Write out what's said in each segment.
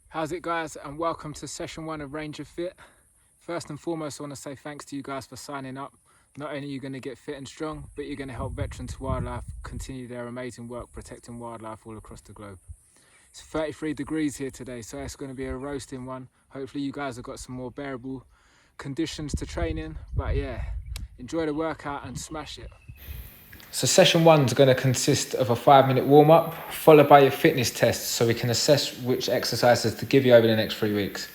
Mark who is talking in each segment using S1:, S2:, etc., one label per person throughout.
S1: How's it, guys, and welcome to session 1 of Ranger Fit. First and foremost, I want to say thanks to you guys for signing up. Not only are you going to get fit and strong, but you're going to help Veterans Wildlife continue their amazing work protecting wildlife all across the globe. It's 33 degrees here today, so it's going to be a roasting one. Hopefully you guys have got some more bearable conditions to train in, but yeah, enjoy the workout and smash it. So session 1 is going to consist of a 5-minute warm-up, followed by your fitness test, so we can assess which exercises to give you over the next 3 weeks.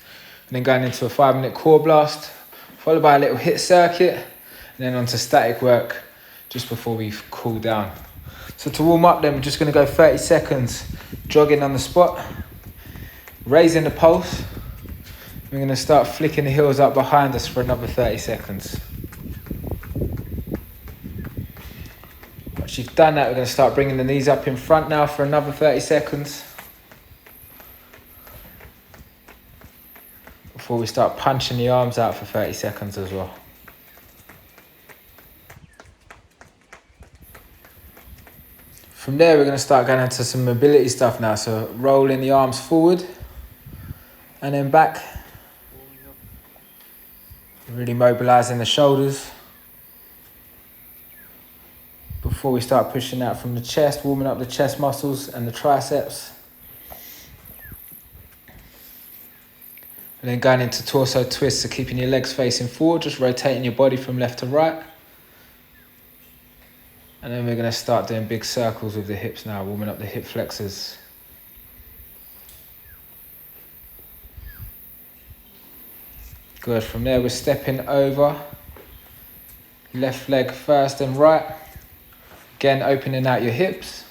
S1: And then going into a 5-minute core blast, followed by a little HIIT circuit, and then onto static work just before we cool down. So to warm up then, we're just going to go 30 seconds jogging on the spot, raising the pulse. We're going to start flicking the heels up behind us for another 30 seconds. Once you've done that, we're going to start bringing the knees up in front now for another 30 seconds. Before we start punching the arms out for 30 seconds as well. From there, we're going to start going into some mobility stuff now. So rolling the arms forward and then back. Really mobilizing the shoulders. Before we start pushing out from the chest, warming up the chest muscles and the triceps. And then going into torso twists, so keeping your legs facing forward, just rotating your body from left to right. And then we're going to start doing big circles with the hips now, warming up the hip flexors. Good, from there we're stepping over. Left leg first and right. Again, opening out your hips.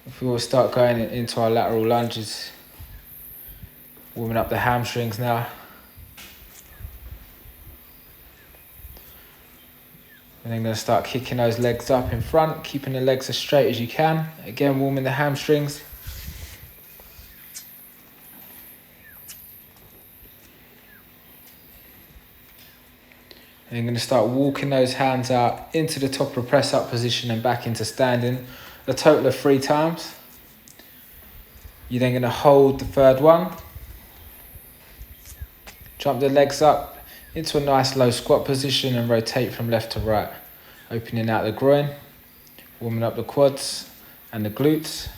S1: If we will start going into our lateral lunges. Warming up the hamstrings now. And then going to start kicking those legs up in front, keeping the legs as straight as you can. Again, warming the hamstrings. And you're going to start walking those hands out into the top of press up position and back into standing a total of 3 times. You're then going to hold the third one. Jump the legs up into a nice low squat position and rotate from left to right. Opening out the groin, warming up the quads and the glutes.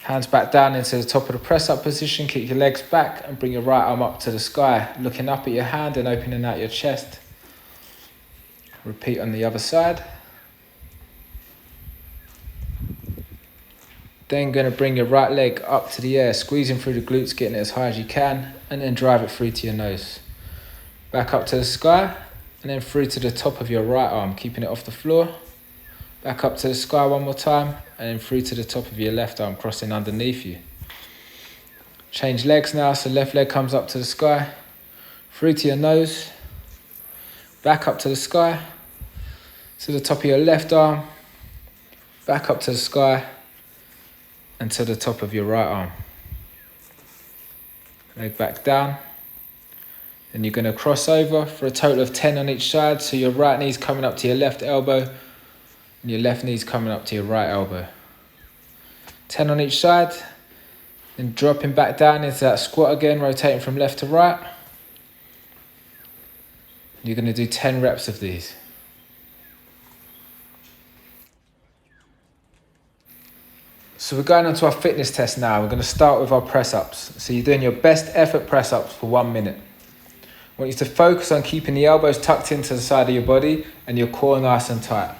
S1: Hands back down into the top of the press up position, kick your legs back and bring your right arm up to the sky, looking up at your hand and opening out your chest. Repeat on the other side. Then going to bring your right leg up to the air, squeezing through the glutes, getting it as high as you can, and then drive it through to your nose. Back up to the sky, and then through to the top of your right arm, keeping it off the floor. Back up to the sky one more time, and then through to the top of your left arm, crossing underneath you. Change legs now, so left leg comes up to the sky, through to your nose, back up to the sky, to the top of your left arm, back up to the sky, and to the top of your right arm. Leg back down. Then you're going to cross over for a total of 10 on each side, so your right knee's coming up to your left elbow, and your left knee's coming up to your right elbow. 10 on each side, then dropping back down into that squat again, rotating from left to right. You're going to do 10 reps of these. So we're going on to our fitness test now. We're going to start with our press-ups. So you're doing your best effort press-ups for 1 minute. I want you to focus on keeping the elbows tucked into the side of your body and your core nice and tight.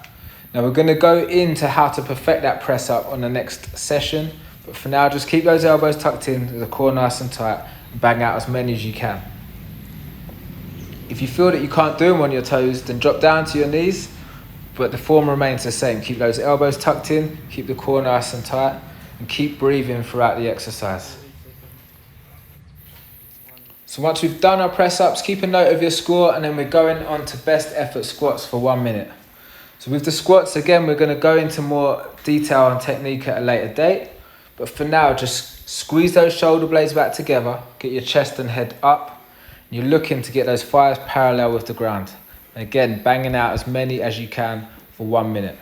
S1: Now we're going to go into how to perfect that press up on the next session, but for now just keep those elbows tucked in, the core nice and tight, and bang out as many as you can. If you feel that you can't do them on your toes, then drop down to your knees, but the form remains the same. Keep those elbows tucked in, keep the core nice and tight, and keep breathing throughout the exercise. So once we've done our press ups, keep a note of your score, and then we're going on to best effort squats for 1 minute. So with the squats, again, we're going to go into more detail and technique at a later date. But for now, just squeeze those shoulder blades back together, get your chest and head up. You're looking to get those thighs parallel with the ground. And again, banging out as many as you can for 1 minute.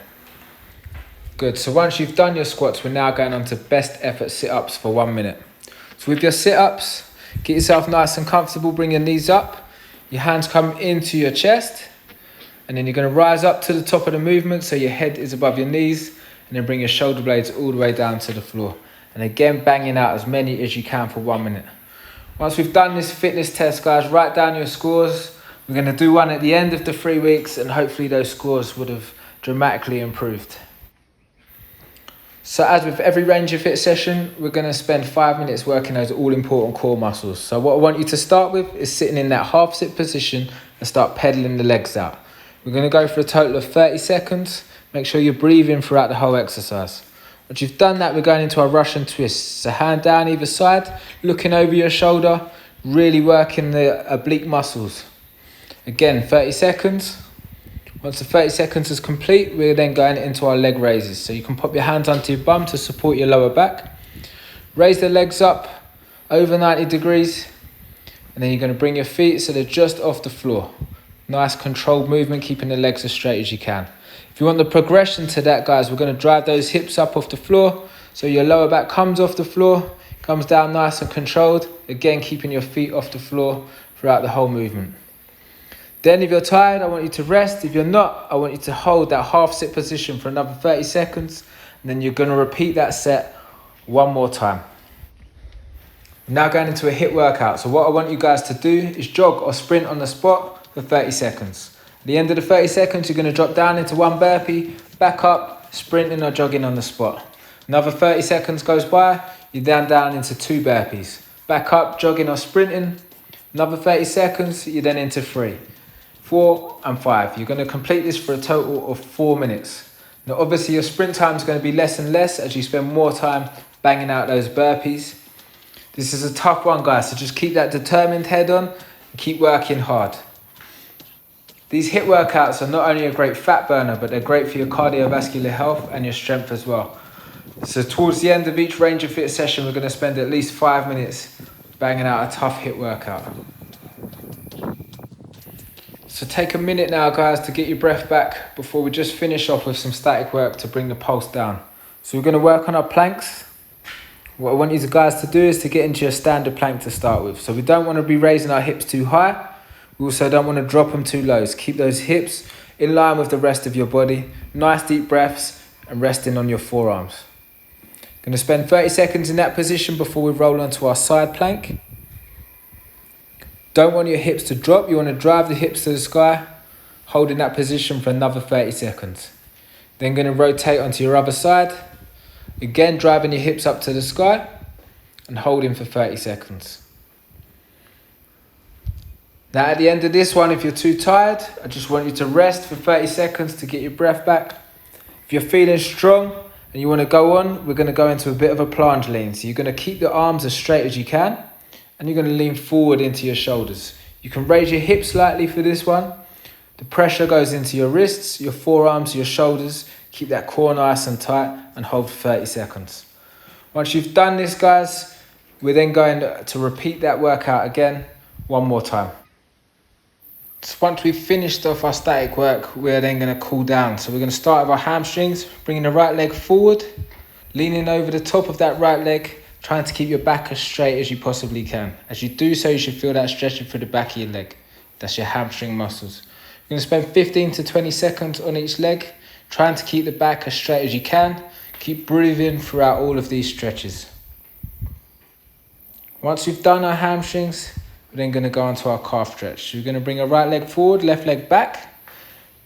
S1: Good, so once you've done your squats, we're now going on to best effort sit-ups for 1 minute. So with your sit-ups, get yourself nice and comfortable, bring your knees up, your hands come into your chest, and then you're going to rise up to the top of the movement so your head is above your knees, and then bring your shoulder blades all the way down to the floor. And again, banging out as many as you can for 1 minute. Once we've done this fitness test, guys, write down your scores. We're going to do one at the end of the 3 weeks, and hopefully those scores would have dramatically improved. So as with every Range of Fit session, we're going to spend 5 minutes working those all-important core muscles. So what I want you to start with is sitting in that half sit position and start pedaling the legs out. We're going to go for a total of 30 seconds. Make sure you're breathing throughout the whole exercise. Once you've done that, we're going into our Russian twist. So hand down either side, looking over your shoulder, really working the oblique muscles. Again, 30 seconds. Once the 30 seconds is complete, we're then going into our leg raises. So you can pop your hands onto your bum to support your lower back. Raise the legs up over 90 degrees. And then you're going to bring your feet so they're just off the floor. Nice controlled movement, keeping the legs as straight as you can. If you want the progression to that, guys, we're going to drive those hips up off the floor. So your lower back comes off the floor, comes down nice and controlled. Again, keeping your feet off the floor throughout the whole movement. Then if you're tired, I want you to rest. If you're not, I want you to hold that half sit position for another 30 seconds. And then you're going to repeat that set one more time. Now going into a HIIT workout. So what I want you guys to do is jog or sprint on the spot for 30 seconds. At the end of the 30 seconds, you're going to drop down into one burpee, back up, sprinting or jogging on the spot. Another 30 seconds goes by, you're down into 2 burpees. Back up, jogging or sprinting. Another 30 seconds, you're then into 3, 4 and 5. You're going to complete this for a total of 4 minutes. Now obviously your sprint time is going to be less and less as you spend more time banging out those burpees. This is a tough one, guys, so just keep that determined head on and keep working hard. These HIIT workouts are not only a great fat burner, but they're great for your cardiovascular health and your strength as well. So towards the end of each Range of Fit session, we're going to spend at least 5 minutes banging out a tough HIIT workout. So take a minute now, guys, to get your breath back before we just finish off with some static work to bring the pulse down. So we're going to work on our planks. What I want you guys to do is to get into your standard plank to start with. So we don't want to be raising our hips too high. We also don't want to drop them too low. So keep those hips in line with the rest of your body. Nice deep breaths and resting on your forearms. Going to spend 30 seconds in that position before we roll onto our side plank. Don't want your hips to drop. You want to drive the hips to the sky, holding that position for another 30 seconds. Then going to rotate onto your other side. Again, driving your hips up to the sky and holding for 30 seconds. Now at the end of this one, if you're too tired, I just want you to rest for 30 seconds to get your breath back. If you're feeling strong and you want to go on, we're going to go into a bit of a planche lean. So you're going to keep the arms as straight as you can and you're going to lean forward into your shoulders. You can raise your hips slightly for this one. The pressure goes into your wrists, your forearms, your shoulders. Keep that core nice and tight and hold for 30 seconds. Once you've done this, guys, we're then going to repeat that workout again one more time. So once we've finished off our static work, we're then going to cool down. So we're going to start with our hamstrings, bringing the right leg forward, leaning over the top of that right leg, trying to keep your back as straight as you possibly can. As you do so, you should feel that stretching through the back of your leg. That's your hamstring muscles. You're going to spend 15 to 20 seconds on each leg, trying to keep the back as straight as you can. Keep breathing throughout all of these stretches. Once we've done our hamstrings, we're then going to go on to our calf stretch. So we're going to bring our right leg forward, left leg back,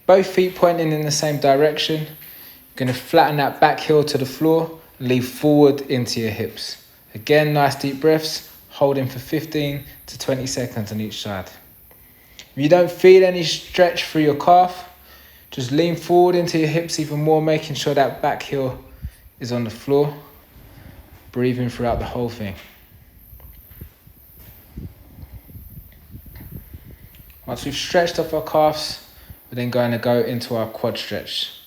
S1: both feet pointing in the same direction. You're going to flatten that back heel to the floor and lean forward into your hips. Again, nice deep breaths, holding for 15 to 20 seconds on each side. If you don't feel any stretch through your calf, just lean forward into your hips even more, making sure that back heel is on the floor, breathing throughout the whole thing. Once we've stretched off our calves, we're then going to go into our quad stretch.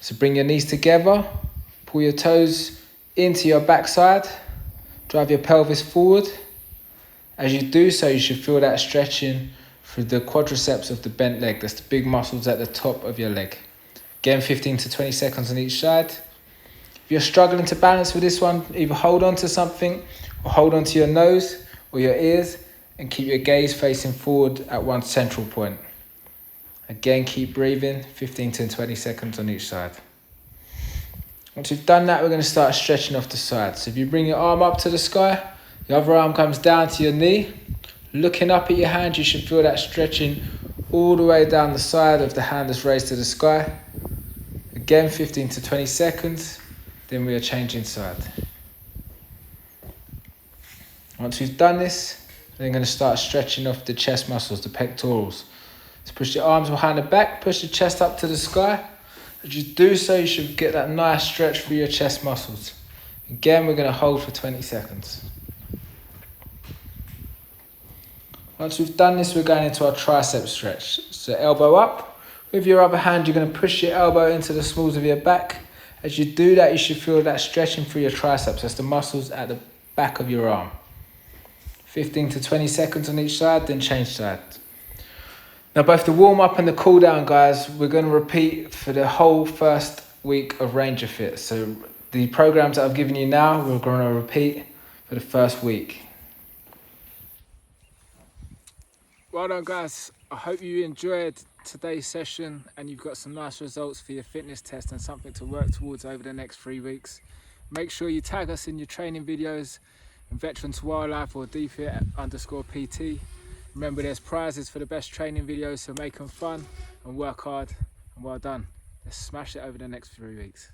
S1: So bring your knees together, pull your toes into your backside, drive your pelvis forward. As you do so, you should feel that stretching through the quadriceps of the bent leg. That's the big muscles at the top of your leg. Again, 15 to 20 seconds on each side. If you're struggling to balance with this one, either hold on to something or hold on to your nose or your ears and keep your gaze facing forward at one central point. Again, keep breathing, 15 to 20 seconds on each side. Once you've done that, we're going to start stretching off the side. So if you bring your arm up to the sky, the other arm comes down to your knee. Looking up at your hand, you should feel that stretching all the way down the side of the hand that's raised to the sky. Again, 15 to 20 seconds, then we are changing side. Once we've done this, we're going to start stretching off the chest muscles, the pectorals. So push your arms behind the back, push your chest up to the sky. As you do so, you should get that nice stretch through your chest muscles. Again, we're going to hold for 20 seconds. Once we've done this, we're going into our tricep stretch. So elbow up. With your other hand, you're going to push your elbow into the smalls of your back. As you do that, you should feel that stretching through your triceps. That's the muscles at the back of your arm. 15 to 20 seconds on each side, then change side. Now, both the warm-up and the cool-down, guys, we're going to repeat for the whole first week of Ranger Fit. So the programs that I've given you now, we're going to repeat for the first week.
S2: Well done, guys. I hope you enjoyed today's session and you've got some nice results for your fitness test and something to work towards over the next 3 weeks. Make sure you tag us in your training videos, Veteran to Wildlife or DFit_PT. Remember, there's prizes for the best training videos, so make them fun and work hard. And well done. Let's smash it over the next 3 weeks.